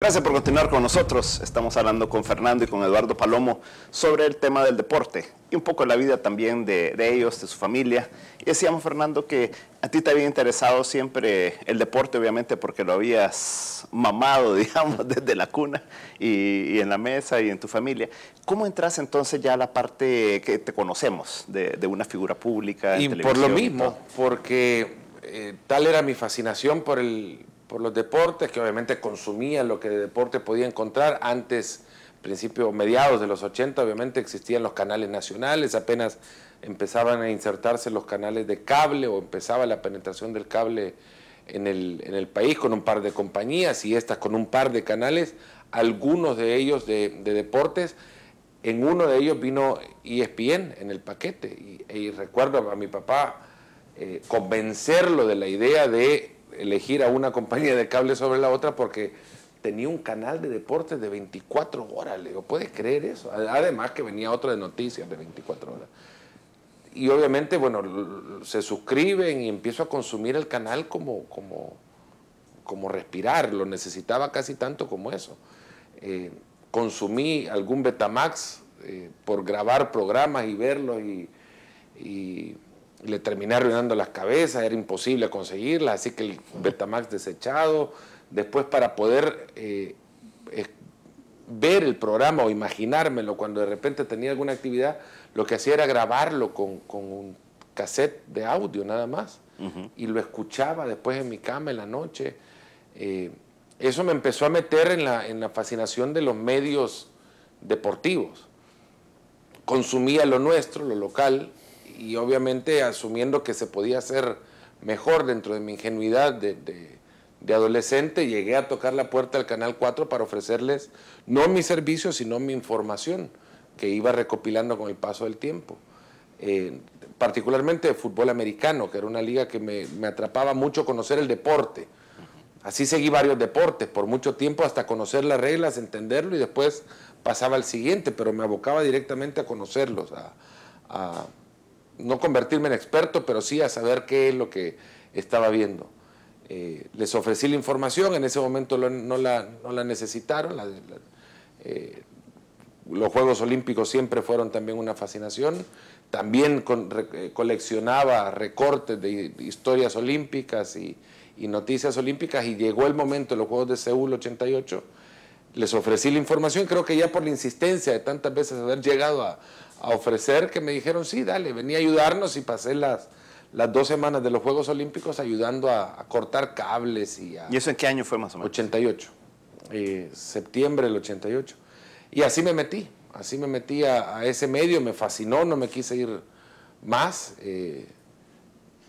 Gracias por continuar con nosotros. Estamos hablando con Fernando y con Eduardo Palomo sobre el tema del deporte y un poco la vida también de ellos, de su familia. Y decíamos, Fernando, que a ti te había interesado siempre el deporte, obviamente, porque lo habías mamado, digamos, desde la cuna y en la mesa y en tu familia. ¿Cómo entras entonces ya a la parte que te conocemos de una figura pública en Y televisión? por lo mismo, porque tal era mi fascinación por los deportes, que obviamente consumía lo que de deporte podía encontrar. Antes, mediados de los 80, obviamente existían los canales nacionales, apenas empezaban a insertarse los canales de cable o empezaba la penetración del cable en el país con un par de compañías y estas con un par de canales, algunos de ellos de deportes. En uno de ellos vino ESPN en el paquete y recuerdo a mi papá convencerlo de la idea de elegir a una compañía de cable sobre la otra porque tenía un canal de deportes de 24 horas. Le digo, ¿puedes creer eso? Además que venía otro de noticias de 24 horas. Y obviamente, bueno, se suscriben y empiezo a consumir el canal como respirar. Lo necesitaba casi tanto como eso. Consumí algún Betamax por grabar programas y verlos y le terminé arruinando las cabezas, era imposible conseguirlas, así que el Betamax desechado. Después, para poder ver el programa o imaginármelo cuando de repente tenía alguna actividad, lo que hacía era grabarlo con un cassette de audio nada más. Y lo escuchaba después en mi cama en la noche. Eso me empezó a meter en la fascinación de los medios deportivos. Consumía lo nuestro, lo local, y obviamente asumiendo que se podía hacer mejor dentro de mi ingenuidad de adolescente, llegué a tocar la puerta del Canal 4 para ofrecerles no mi servicio, sino mi información, que iba recopilando con el paso del tiempo. Particularmente de fútbol americano, que era una liga que me atrapaba mucho conocer el deporte. Así seguí varios deportes por mucho tiempo hasta conocer las reglas, entenderlo y después pasaba al siguiente, pero me abocaba directamente a conocerlos, a no convertirme en experto, pero sí a saber qué es lo que estaba viendo. Les ofrecí la información, en ese momento no la necesitaron. Los Juegos Olímpicos siempre fueron también una fascinación. También coleccionaba recortes de historias olímpicas y noticias olímpicas, y llegó el momento de los Juegos de Seúl 88. Les ofrecí la información, creo que ya por la insistencia de tantas veces haber llegado a ofrecer, que me dijeron, sí, dale, venía a ayudarnos, y pasé las 2 semanas de los Juegos Olímpicos ayudando a cortar cables. ¿Y eso en qué año fue más o menos? 88, septiembre del 88. Y así me metí a ese medio, me fascinó, no me quise ir más.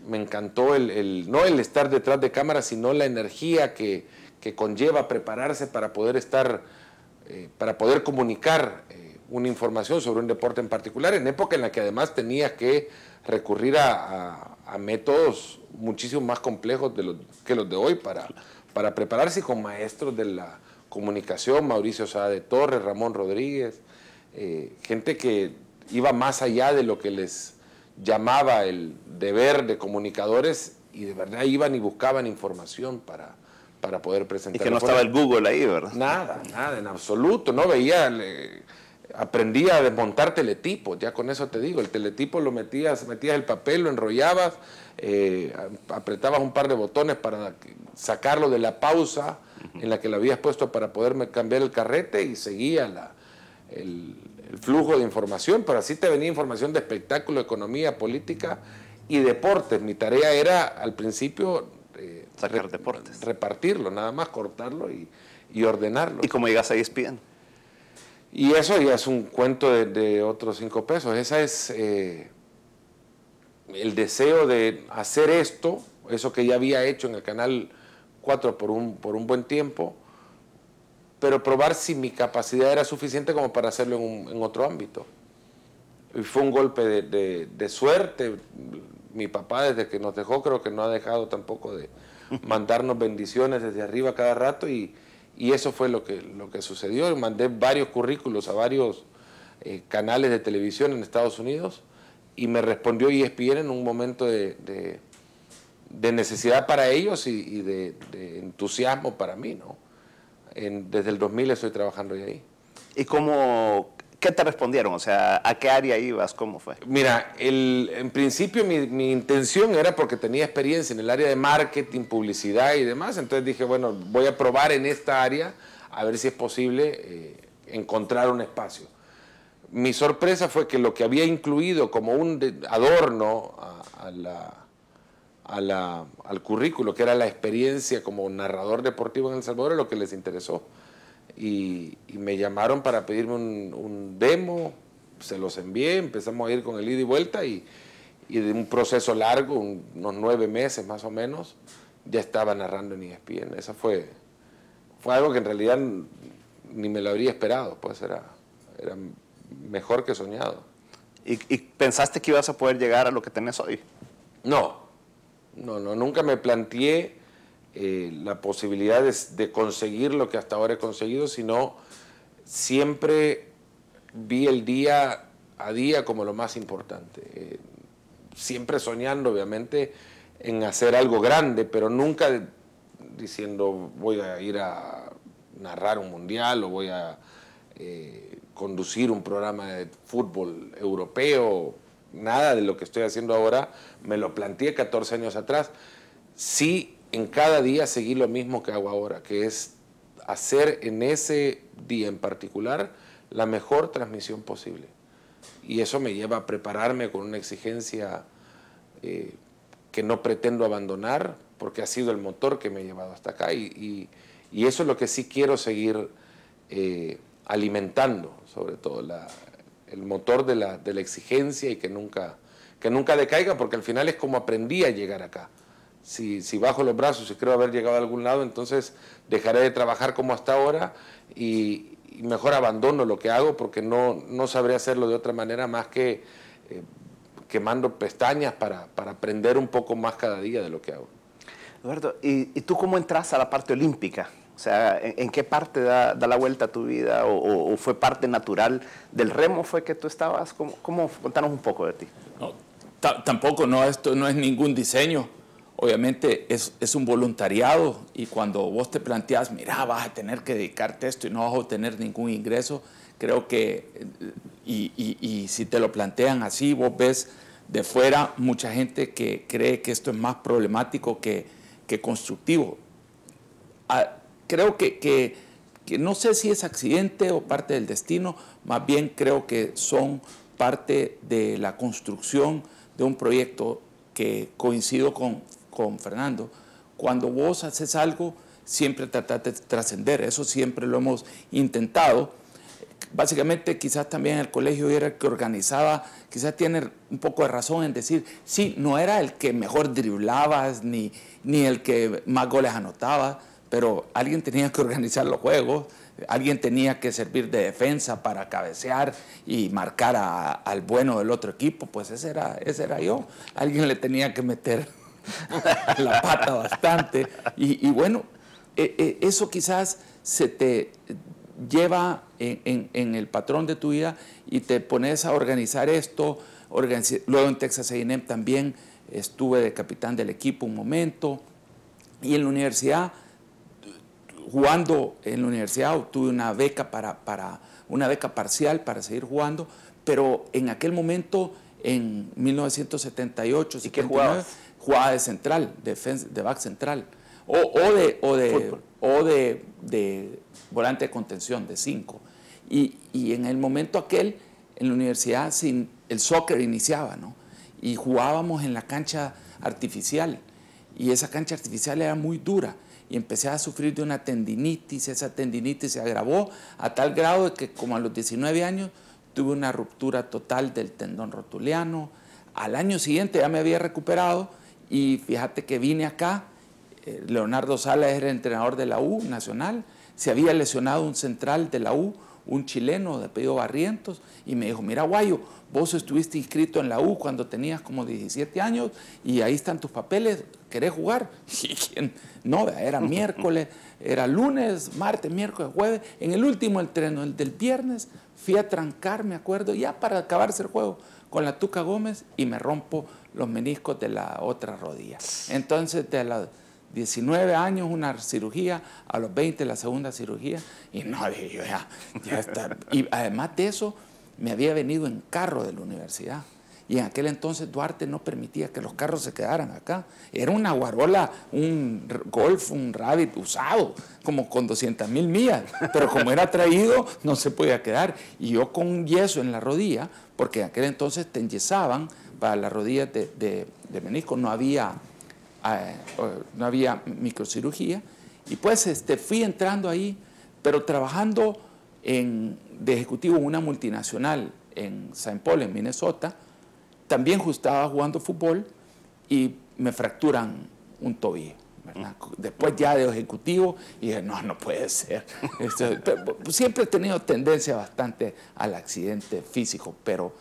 Me encantó no el estar detrás de cámara, sino la energía que conlleva prepararse para poder para poder comunicar una información sobre un deporte en particular, en época en la que además tenía que recurrir a métodos muchísimo más complejos que los de hoy para prepararse, con maestros de la comunicación, Mauricio Saade Torres, Ramón Rodríguez, gente que iba más allá de lo que les llamaba el deber de comunicadores, y de verdad iban y buscaban información para poder presentar. Y que no estaba el Google ahí, ¿verdad? Nada, en absoluto. No veía, aprendí a desmontar teletipos, ya con eso te digo. El teletipo lo metías el papel, lo enrollabas, apretabas un par de botones para sacarlo de la pausa en la que lo habías puesto para poder cambiar el carrete, y seguía el flujo de información, pero así te venía información de espectáculo, economía, política y deportes. Mi tarea era al principio sacar deportes, repartirlo, nada más cortarlo y ordenarlo. ¿Y cómo llegas a ESPN? Y eso ya es un cuento de otros 5 pesos. Esa es el deseo de hacer eso que ya había hecho en el Canal 4 por un buen tiempo, pero probar si mi capacidad era suficiente como para hacerlo en otro ámbito. Y fue un golpe de suerte. Mi papá, desde que nos dejó, creo que no ha dejado tampoco de mandarnos bendiciones desde arriba cada rato, y eso fue lo que sucedió. Mandé varios currículos a varios canales de televisión en Estados Unidos, y me respondió ESPN en un momento de necesidad para ellos y de entusiasmo para mí, ¿no? Desde el 2000 estoy trabajando ahí. ¿Y qué te respondieron? O sea, ¿a qué área ibas? ¿Cómo fue? Mira, en principio mi intención era porque tenía experiencia en el área de marketing, publicidad y demás, entonces dije, bueno, voy a probar en esta área a ver si es posible encontrar un espacio. Mi sorpresa fue que lo que había incluido como un adorno al currículo, que era la experiencia como narrador deportivo en El Salvador, es lo que les interesó. Y me llamaron para pedirme un demo, se los envié, empezamos a ir con el ida y vuelta y de un proceso largo, unos 9 meses más o menos, ya estaba narrando en ESPN. Eso fue algo que en realidad ni me lo habría esperado, pues era mejor que soñado. ¿Y pensaste que ibas a poder llegar a lo que tenés hoy? No, nunca me planteé la posibilidad de conseguir lo que hasta ahora he conseguido, sino siempre vi el día a día como lo más importante. Siempre soñando, obviamente, en hacer algo grande, pero nunca diciendo voy a ir a narrar un mundial o voy a conducir un programa de fútbol europeo. Nada de lo que estoy haciendo ahora me lo planteé 14 años atrás. Sí, en cada día seguí lo mismo que hago ahora, que es hacer en ese día en particular la mejor transmisión posible. Y eso me lleva a prepararme con una exigencia que no pretendo abandonar, porque ha sido el motor que me ha llevado hasta acá. Y eso es lo que sí quiero seguir alimentando, sobre todo el motor de la exigencia, y que nunca decaiga, porque al final es como aprendí a llegar acá. Si bajo los brazos y creo haber llegado a algún lado, entonces dejaré de trabajar como hasta ahora y mejor abandono lo que hago, porque no sabré hacerlo de otra manera más que quemando pestañas para aprender un poco más cada día de lo que hago. Eduardo, ¿y tú cómo entras a la parte olímpica? O sea, ¿en qué parte da la vuelta a tu vida? ¿O fue parte natural del remo fue que tú estabas? Contanos un poco de ti. No, tampoco, no, esto no es ningún diseño. Obviamente es un voluntariado, y cuando vos te planteas, mira, vas a tener que dedicarte a esto y no vas a obtener ningún ingreso, creo que, y si te lo plantean así, vos ves de fuera mucha gente que cree que esto es más problemático que constructivo. Creo que no sé si es accidente o parte del destino, más bien creo que son parte de la construcción de un proyecto que coincido con Fernando. Cuando vos haces algo, siempre tratás de trascender. Eso siempre lo hemos intentado. Básicamente, quizás también el colegio era el que organizaba, quizás tiene un poco de razón en decir, sí, no era el que mejor driblabas ni el que más goles anotaba, pero alguien tenía que organizar los juegos, alguien tenía que servir de defensa para cabecear y marcar al bueno del otro equipo. Pues ese era yo. Alguien le tenía que meter la pata bastante. Y bueno, eso quizás se te lleva en el patrón de tu vida y te pones a organizar esto. Luego en Texas A&M también estuve de capitán del equipo un momento, y en la universidad, jugando en la universidad, obtuve una beca una beca parcial para seguir jugando, pero en aquel momento, en 1978, ¿Y qué jugabas? Jugaba de central, de back central, o de volante de contención, de 5. Y en el momento aquel, en la universidad, el soccer iniciaba, ¿no? Y jugábamos en la cancha artificial, y esa cancha artificial era muy dura, y empecé a sufrir de una tendinitis. Esa tendinitis se agravó a tal grado de que como a los 19 años tuve una ruptura total del tendón rotuliano. Al año siguiente ya me había recuperado, y fíjate que vine acá. Leonardo Salas era el entrenador de la U Nacional, se había lesionado un central de la U, un chileno de apellido Barrientos, y me dijo, mira, Guayo, vos estuviste inscrito en la U cuando tenías como 17 años y ahí están tus papeles, ¿querés jugar? Y ¿quién? No, era miércoles, era lunes, martes, miércoles, jueves. En el último entreno, el del viernes, fui a trancar, me acuerdo, ya para acabarse el juego, con la Tuca Gómez, y me rompo los meniscos de la otra rodilla. Entonces, 19 años una cirugía, a los 20 la segunda cirugía, y no, dije yo, ya está. Y además de eso, me había venido en carro de la universidad. Y en aquel entonces Duarte no permitía que los carros se quedaran acá. Era una guarola, un Golf, un Rabbit usado, como con 200,000 millas. Pero como era traído, no se podía quedar. Y yo con un yeso en la rodilla, porque en aquel entonces te enyesaban para las rodillas de menisco, no había microcirugía. Y pues fui entrando ahí, pero trabajando de ejecutivo en una multinacional en St. Paul, en Minnesota. También estaba jugando fútbol y me fracturan un tobillo, ¿verdad? Después ya de ejecutivo, y dije, no puede ser. Siempre he tenido tendencia bastante al accidente físico, pero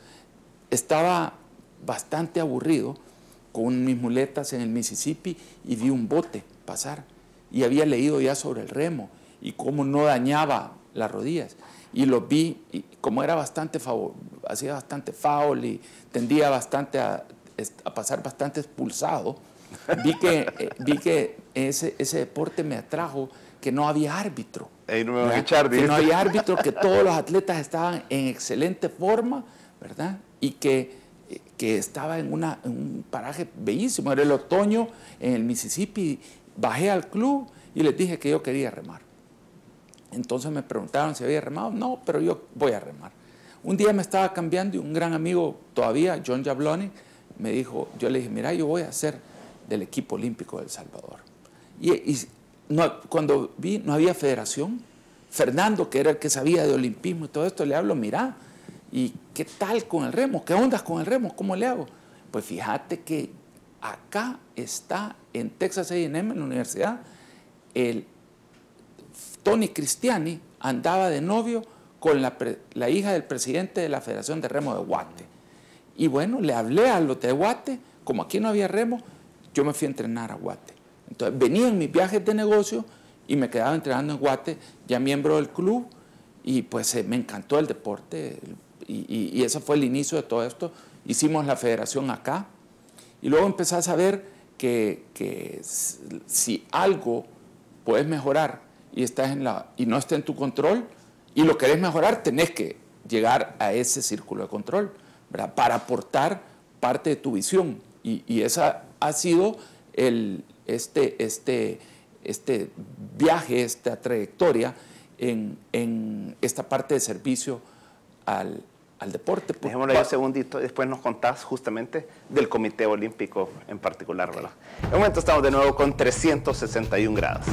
estaba bastante aburrido con mis muletas en el Mississippi y vi un bote pasar. Y había leído ya sobre el remo y cómo no dañaba las rodillas. Y los vi, y como era hacía bastante foul y tendía bastante a pasar bastante expulsado, vi que ese deporte me atrajo, que no había árbitro. Ahí no me van a echar, que no había árbitro, que todos los atletas estaban en excelente forma, ¿verdad? Y que estaba en un paraje bellísimo. Era el otoño en el Mississippi. Bajé al club y les dije que yo quería remar. Entonces me preguntaron si había remado. No, pero yo voy a remar. Un día me estaba cambiando y un gran amigo todavía, John Jabloni, me dijo, yo le dije, mira, yo voy a ser del equipo olímpico de El Salvador. Cuando vi, no había federación. Fernando, que era el que sabía de olimpismo y todo esto, le hablo, mira, ¿y qué tal con el remo? ¿Qué ondas con el remo? ¿Cómo le hago? Pues fíjate que acá está, en Texas A&M, en la universidad, Tony Cristiani andaba de novio con la hija del presidente de la Federación de Remo de Guate. Y bueno, le hablé a los de Guate, como aquí no había remo, yo me fui a entrenar a Guate. Entonces venía en mis viajes de negocio y me quedaba entrenando en Guate, ya miembro del club, y pues me encantó el deporte. Y ese fue el inicio de todo esto. Hicimos la federación acá, y luego empecé a saber que si algo puedes mejorar y no está en tu control y lo querés mejorar, tenés que llegar a ese círculo de control, ¿verdad? Para aportar parte de tu visión. Y esa ha sido este viaje, esta trayectoria en esta parte de servicio al deporte. Dejémoslo ahí un segundito y después nos contás justamente del Comité Olímpico en particular, ¿verdad? En un momento estamos de nuevo con 361 grados.